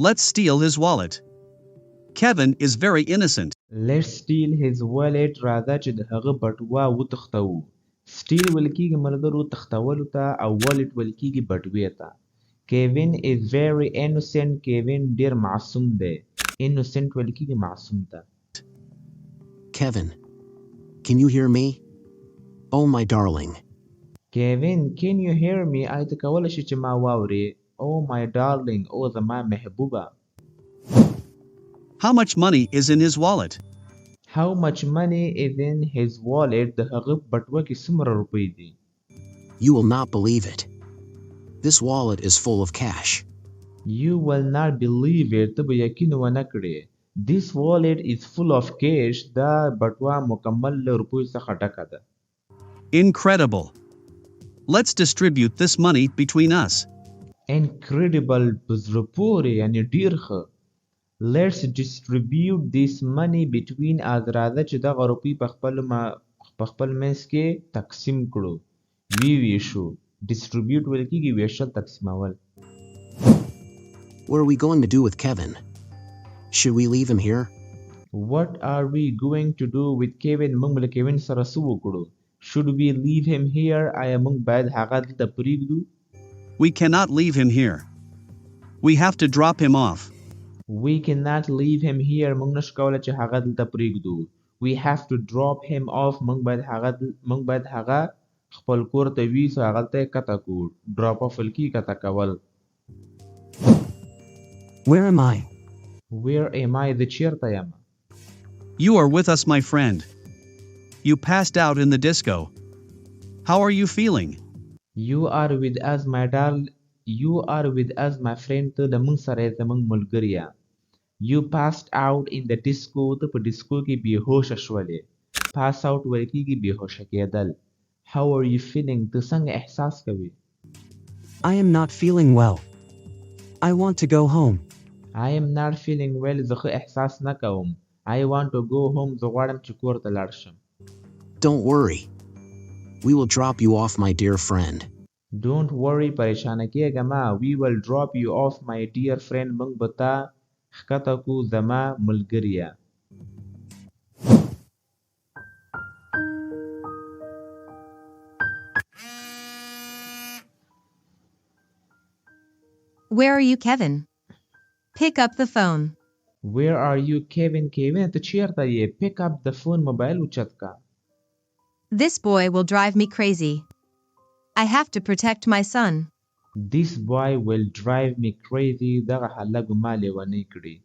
Let's steal his wallet. Kevin is very innocent. Let's steal his wallet. راځه چې د هغه بټوه وتښتوو. steal ویل کېږي ملګرو تښتولو ته او wallet ویل کېږي بټوې ته. Kevin is very innocent. Kevin ډېر معصوم دی. innocent ویل کېږي معصوم ته. Kevin, can you hear me? Oh my darling. Kevin, can you hear me? آیا ته کولی شې چې ما واورې؟ Oh my darling. او زما محبوبه. How much money is in his wallet? How much money is in his wallet? د هغه بټوه کې څومره روپۍ دي؟ You will not believe it. This wallet is full of cash. You will not believe it. ته به یقین ونه کړې. This wallet is full of cash. دا بټوه مکمل له روپیو څخه ډکه ده. Incredible. Let's distribute this money between us. Incredible. په زړه پورې یعنې ډېر ښه. Let's distribute this money between us. راځه چې دغه روپۍ په خپل منځ کې تقسیم کړو. ویشو. distribute ویل کېږي ویشل تقسیمول. What are we going to do with Kevin? Should we leave him here? What are we going to do with Kevin? موږ له کیوین سره څه وکړو؟ Should we leave him here? آیا موږ باید هغه دلته پرېږدو؟ We cannot leave him here. We have to drop him off. We cannot leave him here. موږ نشو کولی چې هغه دلته پرېږدو. We have to drop him off. موږ باید هغه خپل کور ته ویسو هغه ته یې کته کړو. drop off ویل کېږي کته کول. Where am I? Where am I? زه چېرته یم؟ You are with us, my friend. You passed out in the disco. How are you feeling? You are with us, my darling. You are with us, my friend. ته له موږ سره یې زموږ ملګری یې. You passed out in the disco. ته په ډیسکو کې بېهوشه شولې. pass out ویل کېږي بېهوشه کېدل. How are you feeling? ته څنګه احساس کوې؟ I am not feeling well. I want to go home. I am not feeling well. زه ښه احساس نه کوم. I want to go home. زه غواړم چې کور ته لاړ شم. Don't worry. We will drop you off, my dear friend. Don't worry. پریشانه کېږه مه. We will drop you off, my dear friend. موږ به تا ښکته کړو زما ملګریه. Where are you, Kevin? Pick up the phone. Where are you, Kevin? Kevin, ته چېرته یې؟ Pick up the phone. موبایل اوچت کړه. This boy will drive me crazy. I have to protect my son. This boy will drive me crazy. دغه هلک ما لیونی کړي.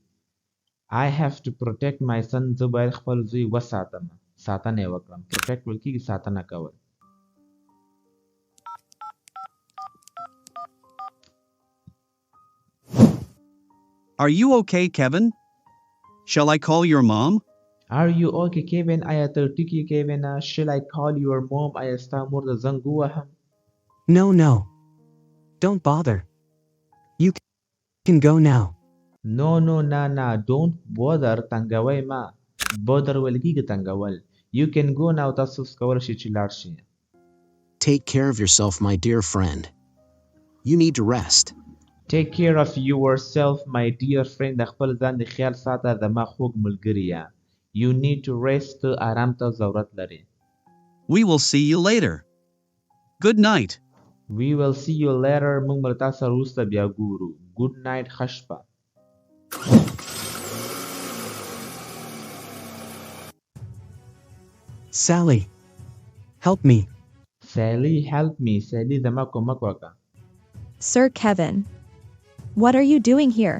I have to protect my son. زه باید خپل زوی وساتم. ساتنه یې وکړم. Protect ویل کېږي ساتنه کول. Are you okay, Kevin? Shall I call your mom? Are you okay, Kevin? آیا ته ټیک یې Kevin? Shall I call your mom? آیا ستا مور ته زنګ ووهم؟ No, no. Don't bother. You can go now. No, نه. Don't bother. تنګوی ما. bother ویل کېږي تنګول. You can go now. تاسو اوس کولی شئ چې لاړ شئ. Take care of yourself, my dear friend. You need to rest. Take care of yourself, my dear friend. د خپل ځان د خیال ساته زما خوږ ملګریه. You need to rest. آرام ته ضرورت لري. We will see you later. Good night. We will see you later. موږ به تاسو سره وروسته بیا ګورو. Good night. ښه شپه. Sally, help me. Sally, help me. Sally زما کومک وکړه. Sir Kevin, what are you doing here?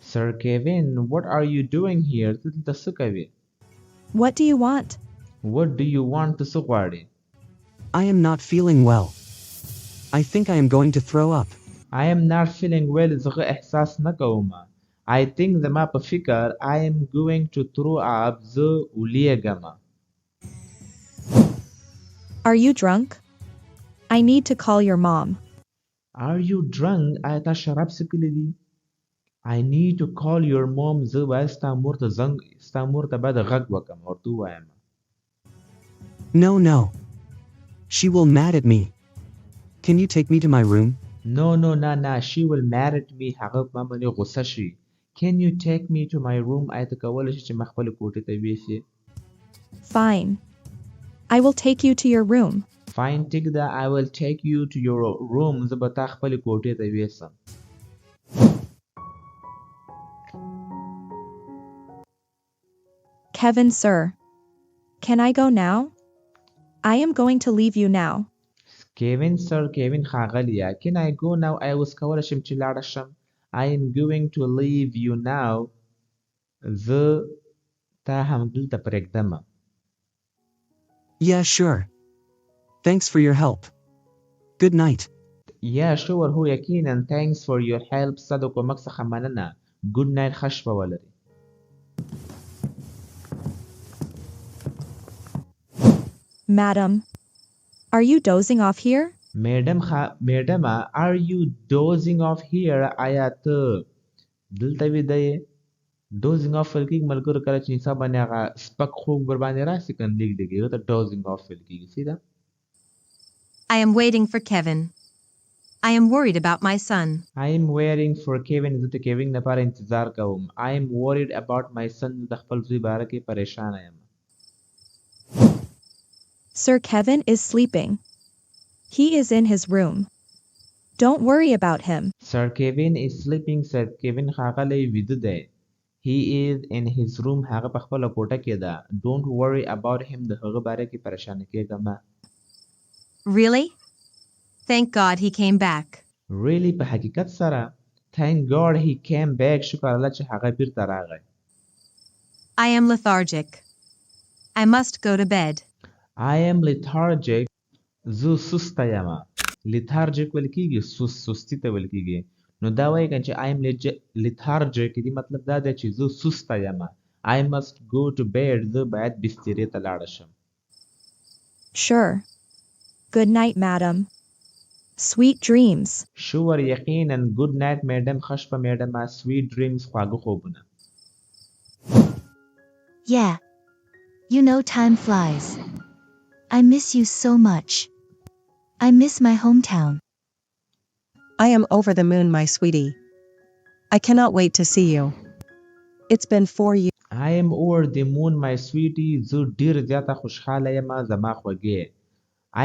Sir Kevin, what are you doing here? ته دلته څه کوې؟ What do you want? What do you want? ته څه غواړې؟ I am not feeling well. I think I am going to throw up. I am not feeling well. زه ښه احساس نه کوم. I think زما په فکر I am going to throw up. زه ولیږم. Are you drunk? I need to call your mom. Are you drunk? آیا تا شراب څښلی دي؟ I need to call your mom. زه باید ستا مور ته باید غږ وکړم ورته ووایم. No. She will mad at me. Can you take me to my room? No. She will mad at me. هغه په ما باندې غوسه شي. Can you take me to my room آیا ته کولی شې چې ما خپلې کوټې ته یوسې Fine. I will take you to your room. Fine ټیک ده I will take you to your room زه به تا خپلې کوټې ته یوسم Kevin, sir. Can I go now? I am going to leave you now. Kevin sir Kevin ښاغلیه Can I go now آیا اوس کولی شم چې لاړه شم I am going to leave you now زه تا همدلته پرېږدم Yeah, sure. Thanks for your help. Good night. Yeah sure هو یقینا Thanks for your help ستا د کومک څخه مننه Good night ښه شپه ولرې Madam, are you dozing off here? Madam, are you dozing off here آیا ته دلته ویده یې dozing off ویل کېږي ملګرو کله چې انسان باندې هغه سپک خوب ورباندې راشي کنه لږ لږ هغه ته dozing off ویل کېږي سیده I am waiting for Kevin. I am worried about my son. I am waiting for Kevin زه د کیوین لپاره انتظار کوم I am worried about my son د خپل زوی باره کې پریشانه یم Sir Kevin is sleeping. He is in his room. Don't worry about him. Sir Kevin is sleeping Sir Kevin ښاغلی ویده دی He is in his room هغه په خپله کوټه کې ده Don't worry about him د هغه باره کې پریشانه کېږه مه Really? Thank God he came back. Really په حقیقت سره Thank God he came back شکر الله چې هغه بیرته راغی I am lethargic. I must go to bed. I am lethargic زه سسته یم lethargic ویل کېږي سستی ته ویل کېږي نو دا وایي که چې I am lethargic دې مطلب دا دی چې زه سسته یم I must go to bed زه باید بسترې ته لاړه شم Sure. Good night, madam. Sweet dreams. Sure یقینا good night madam ښه شپه میډم sweet dreams خواږه خوبونه Yeah. You know time flies. I miss you so much. I miss my hometown. I am over the moon, my sweetie. I cannot wait to see you. It's been 4 years. I am over the moon my sweetie زه ډیر زیاته خوشحاله یم زما خوږې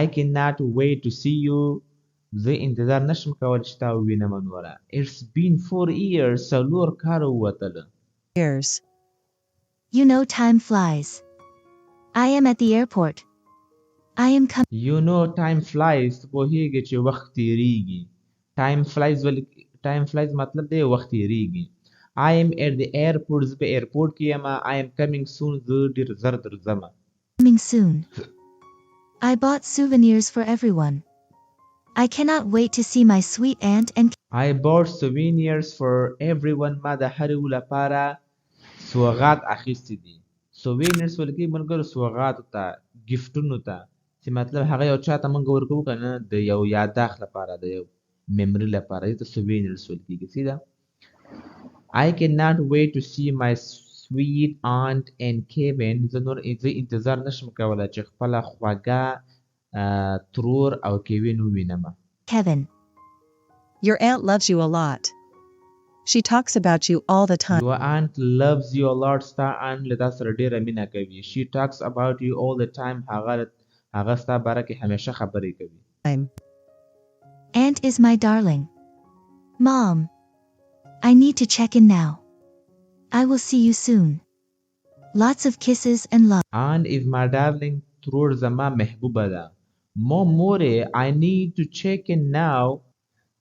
I cannot wait to see you زه انتظار نشم کولی چې تا ووینم نوره It's been 4 years څلور کاله ووتله You know time flies. I am at the airport. I am coming. You know time flies پوهیږي چې وخت تیریږي time flies مطلب دی وخت تیریږي I am at the airport زه په ایرپورټ کې یم I am coming soon زه ډیر زر درځم Coming soon. I bought souvenirs for everyone. I cannot wait to see my sweet aunt and I bought souvenirs for everyone ما د هر یو لپاره سوغات اخیستي دي souvenirs ویل کېږي ملګرو سوغاتو ته ګفټونو ته چې مطلب هغه یو چاته موږ ورکوو که نه د یو یاداښت لپاره د یو میمري لپاره دې ته souvenirs ویل کېږي سیده I cannot wait to see my sweet aunt and Kevin زه انتظار نشم کولی چې خپله خوږه ترور او کیوین ووینم Kevin. Your aunt loves you a lot. She talks about you all the time. Your aunt loves you a lot ستا aunt له تا سره ډېره مینه کوي She talks about you all the time هغه ستا باره کې همیشه خبرې کوي Aunt is my darling. Mom. I need to check in now. I will see you soon. Lots of kisses and love. Aunt is my darling ترور زما محبوبه ده مورې I need to check in now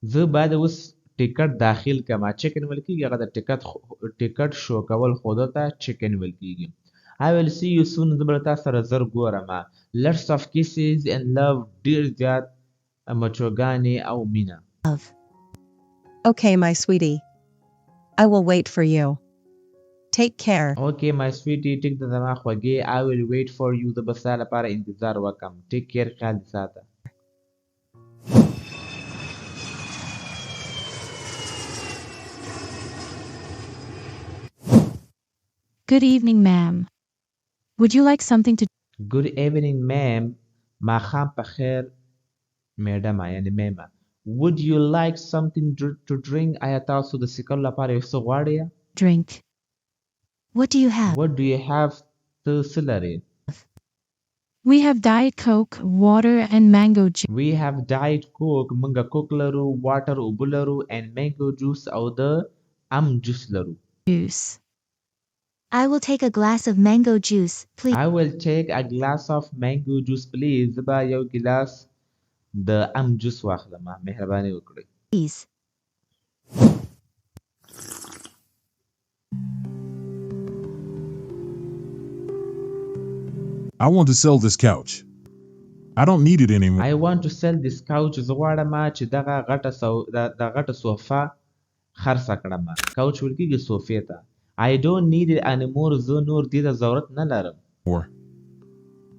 زه باید اوس ټیکټ داخل کړم چیک ان ویل کېږي هغه د ټیکټ شو کول خودو ته چیک ان ویل کېږي I will see you soon زه به تا سره زر ګورم Lots of kisses and love ډېر زیات مچوګانې او مینه Okay, my sweetie. I will wait for you. Take care. Okay my sweetie ټیک ده زما خوږې I will wait for you زه به ستا لپاره انتظار وکړم Take care خیال دې ساته Good evening, ma'am. Would you like something to... Good evening ma'am ماښام په خیر میډمه یعنې میمه Would you like something to drink آیا تاسو د څښلو لپاره یو څه غواړئ drink. What do you have? What do you have ته څه لرې؟ We have Diet Coke, water, and mango juice. We have diet coke منګه کوک لرو واټر اوبه لرو and mango juice او د جوس لرو. I will take a glass of mango juice, please. I will take a glass of mango juice please. زه به یو ګلاس د جوس واخلم. مهرباني وکړئ. Please. I want to sell this couch. I don't need it anymore. I want to sell this couch. زه غواړم چې دغه غټه صوفه خرڅه کړم. couch ویل کېږي صوفې ته. I don't need it anymore. زه نور دې ته ضرورت نه لرم.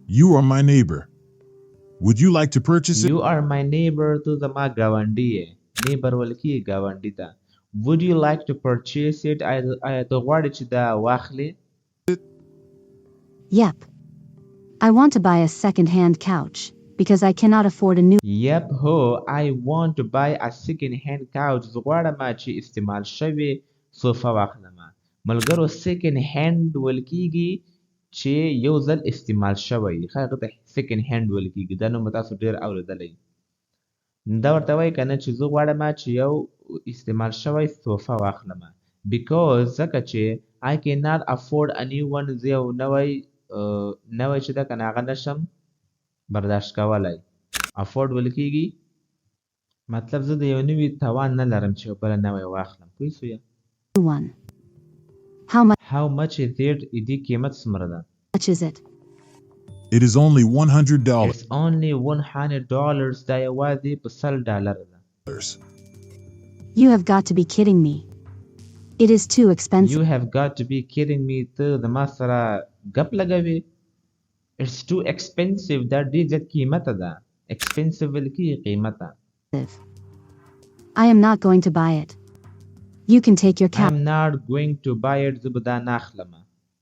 You are my neighbor. Would you like to purchase it? You are my neighbor. ته زما ګاونډی یې. neighbor ویل کېږي ګاونډي ته. Would you like to purchase it? آیا ته غواړې چې دا واخلې؟ Yep. I want to buy a second-hand couch because I cannot afford a new. Yep, ho. I want to buy a second-hand couch. زه غواړم چې استعمال شوی صوفه واخلم. ملګرو second hand ویل کېږي چې یو ځل استعمال شوی. هغه ته second hand ویل کېږي. دا نوم تاسو ډېر اورېدلی. دا ورته وایي که نه چې زه غواړم چې یو استعمال شوی صوفه واخلم. Because ځکه چې I cannot afford a new one. زه یو نوی چې ده که نه هغه نشم برداشت کولی. afford ویل کېږي مطلب زه د یو نوي توان نه لرم چې یو بله نوی واخلم. پوه شوې؟ How much is it? دې قیمت څومره ده؟ Much is it? It is only $100. It's only $100. دا یوازې په $100 ده. You have got to be kidding me. It is too expensive. You have got to be kidding me. ته د ما سره ګپ لګوي. It's too expensive. دا ډېر زیات قیمته ده. expensive ویل کېږي قیمته. I am not going to buy it. You can take your couch. I'm not going to buy it. زه به دا نه اخلم.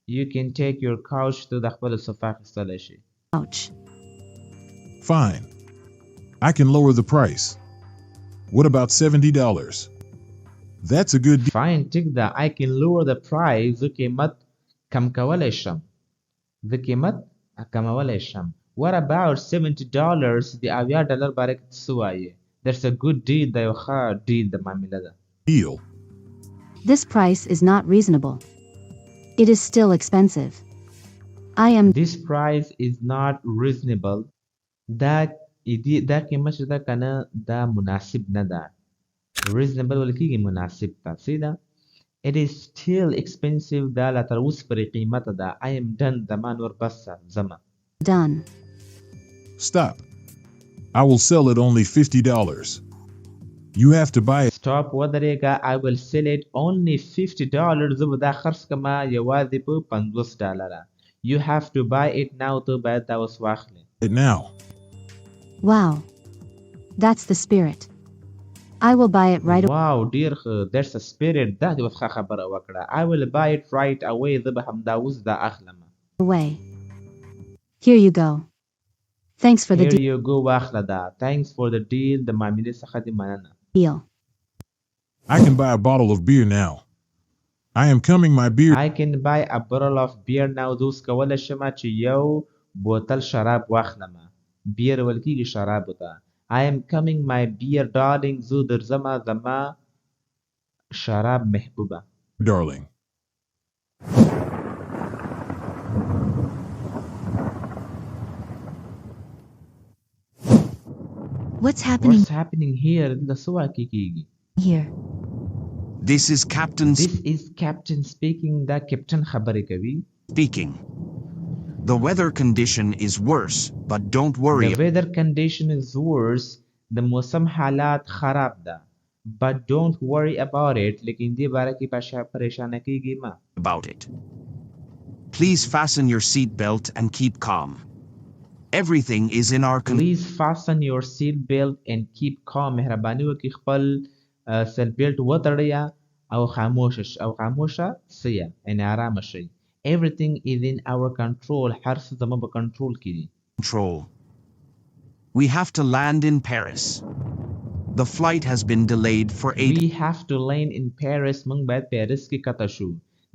You can take your couch. ته د خپله صوفه اخیستلی شي. Fine. I can lower the price. What about $70? That's a good deal. Fine. ټیک ده. I can lower the price. زه قیمت کم کولی شم. زه قیمت کمولی شم. What about $70? د $70 باره کې څه وایې؟ That's a good deal. دا یو ښه deal د معامله ده. Deal. This price is not reasonable. It is still expensive. This price is not reasonable. دا قیمت چې ده که نه دا مناسب نه ده. reasonable ویل کېږي مناسب ته. صحیح ده؟ It is still expensive. دا لا تر اوسه پورې قیمته ده. I am done. زما نور بس ځمه. Done. Stop. I will sell it only $50. You have to buy it. Stop ودرېږه. I will sell it only $50. زه به دا خرڅ کړمه یوازې په $50. You have to buy it now. ته باید دا اوس واخلې. Now. Wow. That's the spirit. I will buy it right away. Wow, ډېر ښه. That's the spirit. دا دې اوس ښه خبره وکړه. I will buy it right away. زه به همدا اوس دا اخلم. Away. Here you go. Thanks for the deal. Here you go. واخله دا. Thanks for the deal. د معاملې څخه دې مننه. Deal. I can buy a bottle of beer now. I am coming my beer. I can buy a bottle of beer now. زه اوس کولی شم چې یو بوتل شراب واخلم. بیر ویل کېږي شرابو ته. I am coming my beer darling. زه درځمه زما شراب محبوبه. Darling. What's happening? What's happening here? د څه واقع کېږي؟ Here. This is Captain speaking. دا کپټن خبرې کوي. speaking. The weather condition is worse, but don't worry. The weather condition is worse. د موسم حالات خراب ده. But don't worry about it. لیکن دې باره کې پریشانه کېږي مه. About it. Please fasten your seat belt and keep calm. Everything is in our control. Please fasten your seat belt and keep calm. مهرباني وکړئ خپل سیټ بیلټ وتړئ او خاموشه سئ. یعنې آرامه شئ. Everything is in our control. هر څه زموږ په کنټرول کې دي. Control. We have to land in Paris. The flight has been delayed for 8 We have to land in Paris. موږ باید پیرس کې کته شو.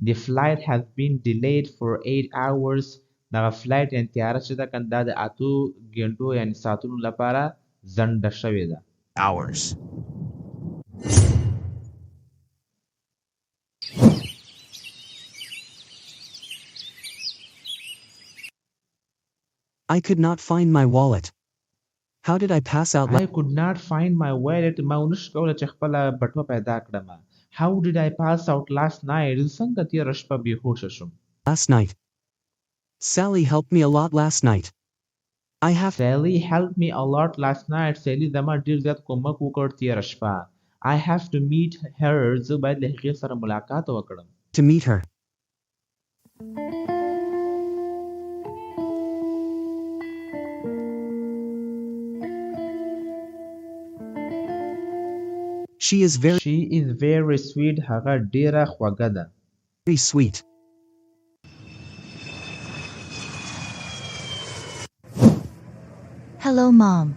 The flight has been delayed for 8 hours. دغه فلایټ یعنې تیاره چې ده کنه دا د 8 ګنټو یعنې ساعتونو لپاره ځنډه شوې ده. hours. I could not find my wallet. How did I pass out I could not find my wallet. ما ونش کوله چې خپله بټوه پیدا کړم. How did I pass out last night? څنګه تېره شپه بېهوشه شم. last night? Sally helped me a lot last night. Sally helped me a lot last night. Sally زما ډېر زیات کومک وکړ تېره شپه. I have to meet her. زه باید له هغې سره ملاقات وکړم. To meet her. She is very sweet. هغه ډېره خوږه ده. Very sweet. Hello, Mom.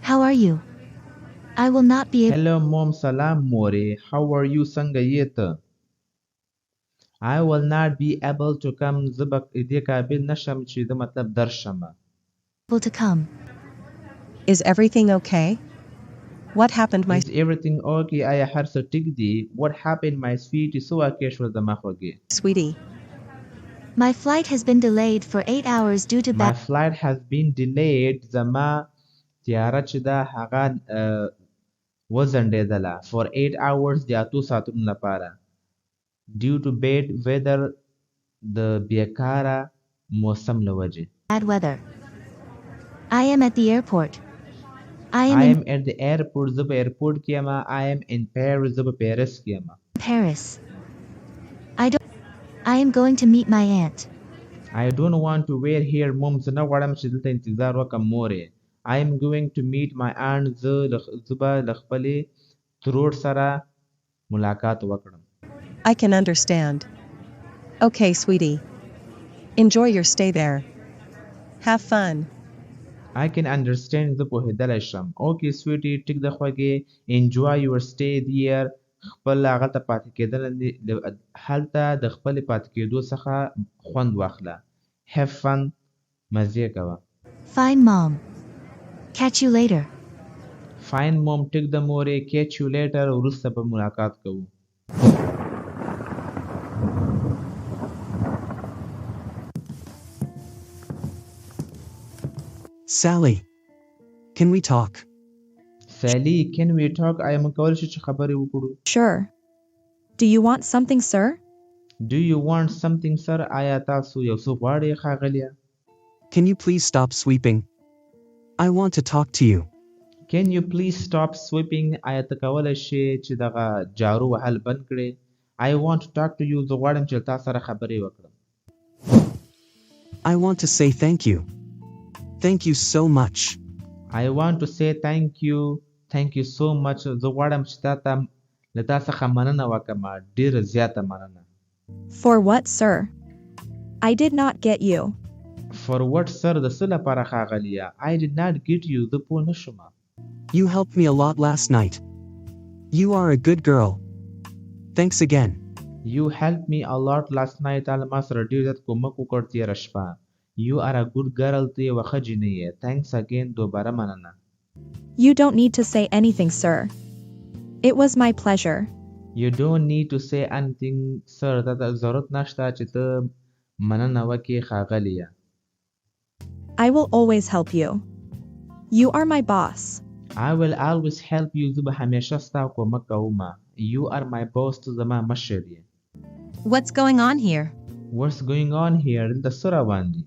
How are you? I will not be able. Hello, Mom. سلام مورې. How are you? څنګه یې ته؟ I will not be able to come. زه به دې قابل نشم چې د مطلب درشم. Able to come. Is everything okay? What happened, my Is everything okay? آیا هر څه ټیک دي؟ What happened, my sweetie? څه واقع شول زما خوږې؟ sweetie? My flight has been delayed for 8 hours due to My flight has been delayed. زما تیاره چې ده هغه وځنډېدله. For 8 hours د 8 ساعتونو لپاره. Due to bad weather د بیکاره موسم له وجې. bad weather. I am at the airport. I am at the airport. زه په ایرپورټ کې یم. I am in Paris. زه په پیرس کې یم. Paris. I am going to meet my aunt. I don't want to wait here, Mom. زه نه غواړم چې دلته انتظار وکړم مورې. I am going to meet my aunt. زه به له خپلې ترور سره ملاقات وکړم. I can understand. Okay, sweetie. Enjoy your stay there. Have fun. I can understand. زه پوهېدلی شم. Okay, sweetie. ټیک ده خوږې. Enjoy your stay there. خپل هغه ته پاتې کېدل هلته د خپلې پاتې کېدو څخه خوند واخله. Have fun. مزې کوه. Fine, Mom. Catch you later. Fine, Mom. ټیک ده مورې. Catch you later. وروسته به ملاقات کوو. Sally, can we talk? Sally, can we talk? آیا موږ کولی شو چې خبرې وکړو؟ Sure. Do you want something, sir? Do you want something, sir? آیا تاسو یو څه غواړئ ښاغلیه؟ Can you please stop sweeping? I want to talk to you. Can you please stop sweeping? آیا ته کولی شې چې دغه جارو وهل بند کړې؟ I want to talk to you. زه غواړم چې له تا سره خبرې وکړم. I want to say thank you. Thank you so much. I want to say thank you. Thank you so much. زه غواړم چې له تا څخه مننه وکړم. ډېره زیاته مننه. For what, sir? I did not get you. For what, sir? د څه لپاره ښاغلیه؟ I did not get you. زه پوه نه شوم. You helped me a lot last night. You are a good girl. Thanks again. You helped me a lot last night. تا له ما سره ډېر زیات کومک وکړ تېره شپه. You are a good girl. ته یوه ښه جینۍ یې. Thanks again. دوباره مننه. You don't need to say anything, sir. It was my pleasure. You don't need to say anything, sir. ته ضرورت نشته چې ته مننه وکړې ښاغلیه. I will always help you. You are my boss. I will always help you. زه به همیشه ستا کومک کوم. You are my boss. ته زما مشر یې. What's going on here? What's going on here? دلته څه روان دي؟